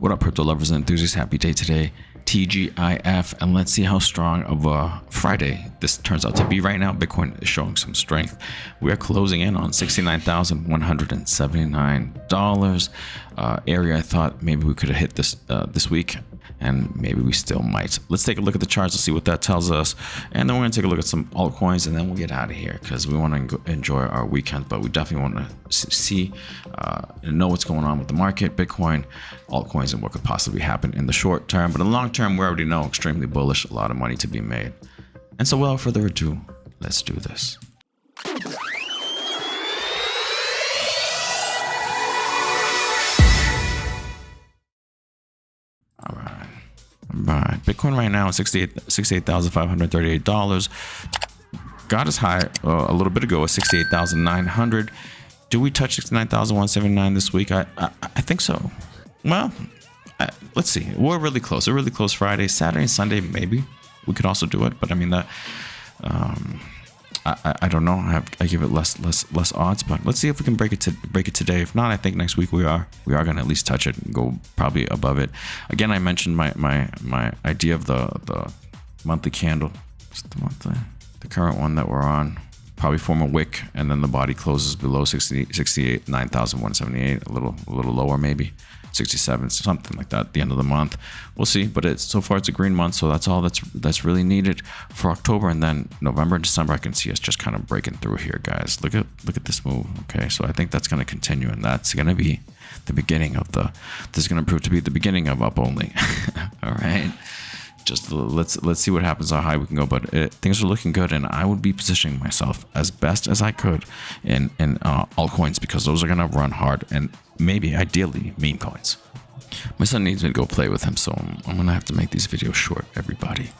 What up, crypto lovers and enthusiasts? Happy day today, TGIF, and let's see how strong of a Friday this turns out to be. Right now, Bitcoin is showing some strength. We are closing in on $69,179 area. I thought maybe we could have hit this this week, and maybe we still might. Let's take a look at the charts and see what that tells us, and then we're going to take a look at some altcoins, and then we'll get out of here because we want to enjoy our weekend, but we definitely want to see and know what's going on with the market, Bitcoin, altcoins, and what could possibly happen in the short term. But in the long term, we already know, extremely bullish, a lot of money to be made. And so without further ado, let's do this. All right, Bitcoin right now is $68,538. Got as high a little bit ago at 68,900. Do we touch 69,179 this week? I think so. Well, let's see. We're really close. We're really close Friday, Saturday, and Sunday. Maybe we could also do it, but I mean that. I don't know. I give it less odds, but let's see if we can break it today. If not, I think next week we are going to at least touch it and go probably above it. Again, I mentioned my idea of the monthly candle. Just the monthly, the current one that we're on. Probably form a wick, and then the body closes below 9,178, a little lower, maybe 67, something like that at the end of the month. We'll see, but so far it's a green month, so that's all that's really needed for October. And then November and December, I can see us just kind of breaking through here, guys. Look at this move. Okay, so I think that's going to continue, and that's going to be the beginning of this is going to prove to be the beginning of up only. All right. Just let's see what happens, how high we can go, but things are looking good, and I would be positioning myself as best as I could in altcoins, because those are gonna run hard, and maybe ideally meme coins. My son needs me to go play with him, so I'm gonna have to make these videos short, everybody.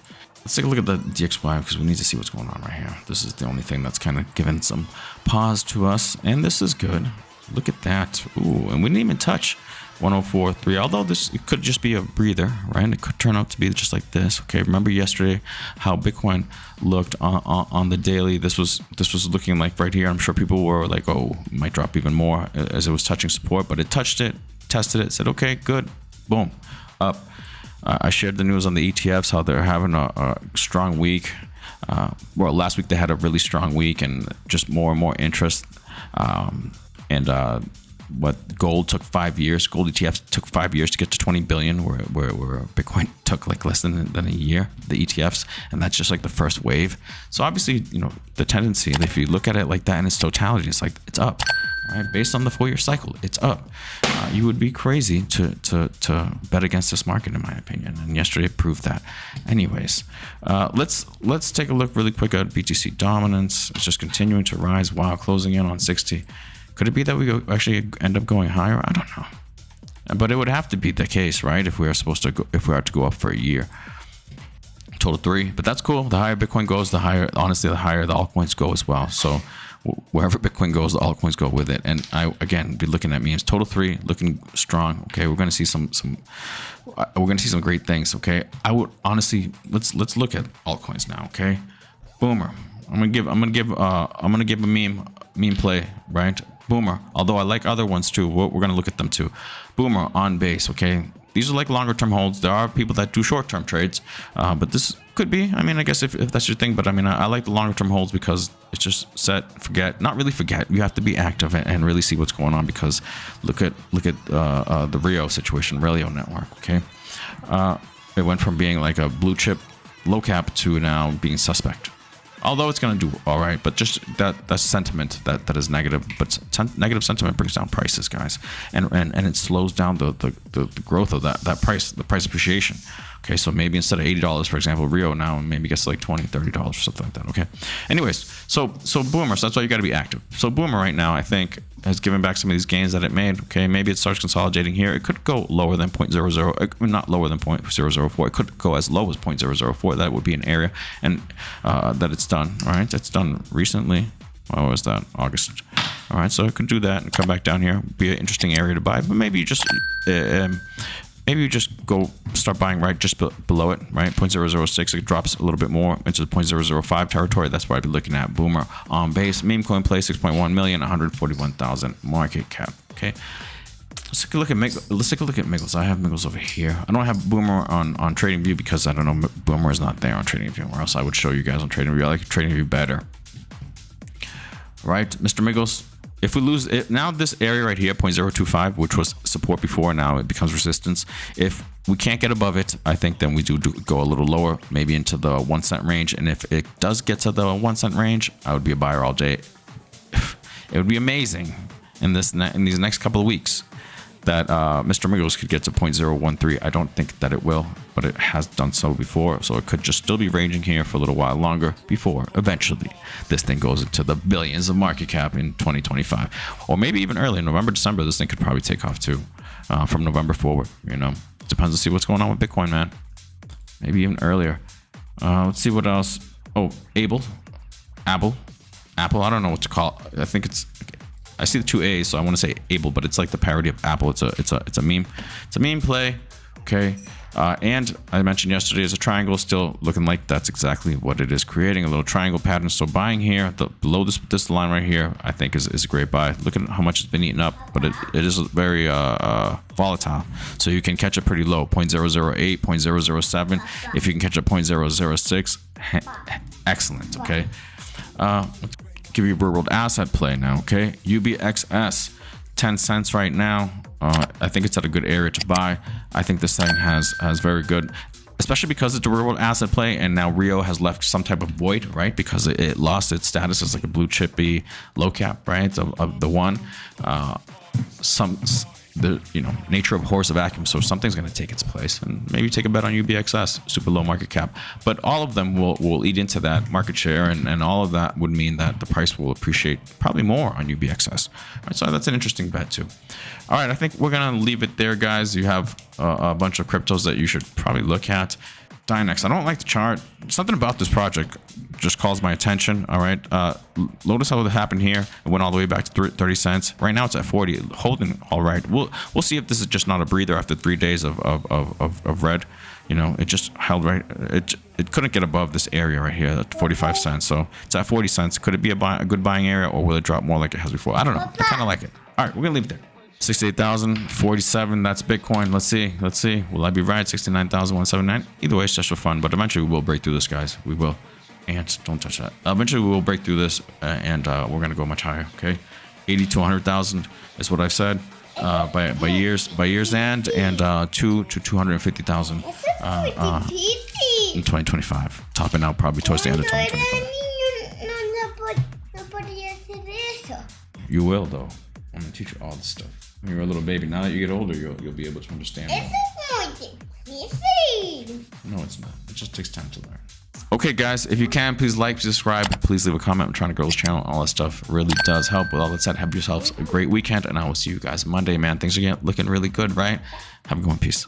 Let's take a look at the DXY, because we need to see what's going on right here. This is the only thing that's kind of given some pause to us, and this is good. Look at that. Ooh, and we didn't even touch 104.3, although it could just be a breather, right? It could turn out to be just like this. Okay, remember yesterday how Bitcoin looked on the daily? This was looking like right here. I'm sure people were like, oh, it might drop even more as it was touching support, but it touched it, tested it, said, okay, good, boom, up. I shared the news on the ETFs, how they're having a strong week. Well, last week they had a really strong week, and just more and more interest. What gold took 5 years. Gold ETFs took 5 years to get to 20 billion, where Bitcoin took like less than a year, the ETFs, and that's just like the first wave. So obviously, the tendency, if you look at it like that in its totality, it's like it's up, right? Based on the 4-year cycle, it's up. You would be crazy to bet against this market, in my opinion, and yesterday it proved that. Anyways, let's take a look really quick at BTC dominance. It's just continuing to rise while closing in on 60. Could it be that we actually end up going higher? I don't know, but it would have to be the case, right? If we are supposed to go, if we are to go up for a year, total 3. But that's cool. The higher Bitcoin goes, the higher, honestly, the higher the altcoins go as well. So wherever Bitcoin goes, the altcoins go with it. And I again be looking at memes. Total 3 looking strong. Okay, we're going to see some great things. Okay, I would honestly let's look at altcoins now. Okay, Boomer. I'm gonna give a meme play, right? Boomer. Although I like other ones too. We're gonna look at them too. Boomer on base. Okay, these are like longer term holds. There are people that do short term trades, but this could be. I mean, I guess if that's your thing. But I mean, I like the longer term holds because it's just set, forget. Not really forget. You have to be active and really see what's going on, because look at the Rio situation, Rio network. Okay, it went from being like a blue chip, low cap to now being suspect. Although it's going to do all right, but just that's sentiment that is negative. But negative sentiment brings down prices, guys, and it slows down the growth of that price, the price appreciation. Okay, so maybe instead of $80, for example, Rio now maybe gets like $20, $30 or something like that. Okay, anyways, so Boomer, so that's why you got to be active. So Boomer right now, I think, has given back some of these gains that it made. Okay, maybe it starts consolidating here. It could go lower than 0.00, not lower than 0.004. It could go as low as 0.004. That would be an area, and that it's done. All right, it's done recently. What was that? August. All right, so it could do that and come back down here. Be an interesting area to buy, but maybe you just go start buying right just below it, right? 0.006. It drops a little bit more into the 0.005 territory. That's what I'd be looking at. Boomer on base. Meme coin play 6.1 million, 141,000 market cap. Okay. Let's take a look at Miggles. I have Miggles over here. I don't have Boomer on TradingView because I don't know, Boomer is not there on TradingView, or else I would show you guys on TradingView. I like TradingView better. Right, Mr. Miggles. If we lose it now, this area right here, 0.025, which was support before, now it becomes resistance. If we can't get above it, I think then we do go a little lower, maybe into the 1 cent range. And if it does get to the 1 cent range, I would be a buyer all day. It would be amazing in these next couple of weeks that Mr. Miggles could get to 0.013. I don't think that it will, but it has done so before, so it could just still be ranging here for a little while longer before eventually this thing goes into the billions of market cap in 2025, or maybe even early in November, December. This thing could probably take off too, from November forward. You know, depends to see what's going on with Bitcoin, man. Maybe even earlier. Let's see what else. Oh, Apple. I don't know what to call it. I think it's. I see the 2 A's, so I want to say Able, but it's like the parody of Apple. It's a meme. It's a meme play. Okay. And I mentioned yesterday is a triangle, still looking like that's exactly what it is, creating a little triangle pattern. So buying here, below this line right here, I think is a great buy. Look at how much it's been eaten up, but it is very volatile. So you can catch it pretty low, 0.008, 0.007. If you can catch it 0.006, excellent. Okay. Give you a real world asset play now. Okay, UBXS, 10 cents right now. I think it's at a good area to buy. I think this thing has very good, especially because it's a real world asset play, and now Rio has left some type of void, right? Because it lost its status as like a blue chippy low cap, right? Of the one, the nature of horse vacuum, so something's going to take its place, and maybe take a bet on UBXS, super low market cap. But all of them will eat into that market share, and all of that would mean that the price will appreciate probably more on UBXS. All right, so that's an interesting bet too. All right, I think we're going to leave it there, guys. You have a bunch of cryptos that you should probably look at. Dynex, I don't like the chart. Something about this project just calls my attention. All right, notice how it happened here. It went all the way back to 30 cents. Right now it's at 40, holding all right. We'll see if this is just not a breather after 3 days of red. You know, it just held right. It couldn't get above this area right here at 45 cents. So it's at 40 cents. Could it be a good buying area, or will it drop more like it has before? I don't know. I kind of like it. All right, we're gonna leave it there. 68,047. That's Bitcoin. Let's see. Will I be right? 69,179. Either way, it's just for fun. But eventually, we will break through this, guys. We will. And don't touch that. Eventually, we will break through this, and we're gonna go much higher. Okay, 80 to 100,000 is what I've said. By year's end, and 2 to 250,000 in 2025. Topping out probably towards the end of 2025. You will, though. I'm gonna teach you all this stuff. When you're a little baby, now that you get older, you'll be able to understand. No, it's not. It just takes time to learn. Okay, guys, if you can, please like, subscribe, please leave a comment. I'm trying to grow this channel. All that stuff really does help. With all that said, have yourselves a great weekend, and I will see you guys Monday, man. Things are looking really good, right? Have a good one. Peace.